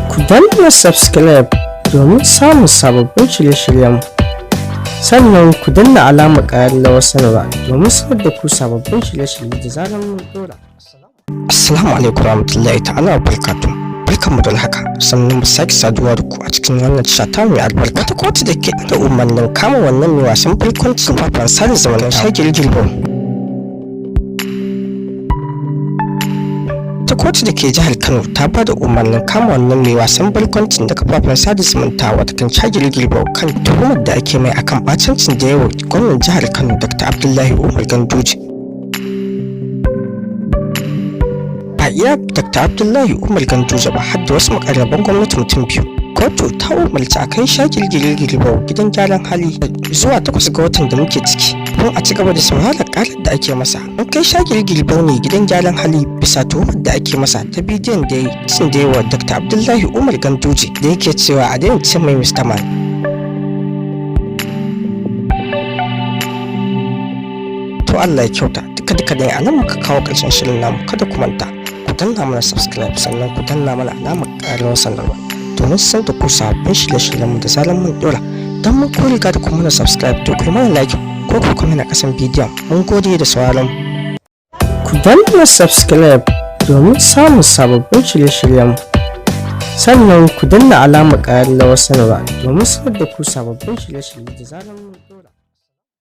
Ku danna subscribe domin samun sababbin shirye-shiryen, sannan ku danna alamar ƙararrawar sanarwa domin sanar da ku sababbin shirye-shirye da zarar mun dora. Assalamu alaikum warahmatullahi ta'ala wa barakatuh. Barkanmu da haka, sannan mu sake saduwa da ku a cikin wannan shata mai albarka. Wata kotu da ke da umarnin kama wannan mai wasan barkwancin kafafen sada zumunta shagiri ta kotu da ke jihar Kano ta ba da umarnin kama wannan mai wasan barkwancin da kafafen sada zumunta watakan shagiri kan tuhumar da ake mai akan bacancin da yawa gwamnan jihar Kano Dr. Abdullahi Umar Ganduje. Ba iya Dr. Abdullahi Umar Ganduje ba har da wasu makarraban gwamnati mutum biyu. Kotu ta umarci a kai shagiri gidan gyaran hali zuwa 8 ga watan da muke ciki don a ci gaba da sauraron karar da ake masa. An kai shagiri ne gidan gyaran hali bisa tuhumar da ake masa ta bidiyon da ya yi wa Dr. Abdullahi Umar Ganduje da yake cewa a daina ce mai Mr. Man. To Allah ya kyauta, duka dai a nan muka kawo ƙarshen shirin namu. Kada ku manta ku danna mana subscribe, sannan ku danna mana alamar ƙararrawar sanarwa domin san da ku sabbin shirye-shiryenmu da zarar mun dora. Don mun ko riga da kuma na subscribe to ku mana like ko ku kuma na kasan bidiyon. Mun gode da sauraron. Ku danna subscribe domin samun sababbin shirye-shiryenmu, sannan ku danna alamar ƙararrawar sanarwa domin sanar da ku sababbin shirye-shirye da zarar mun dora.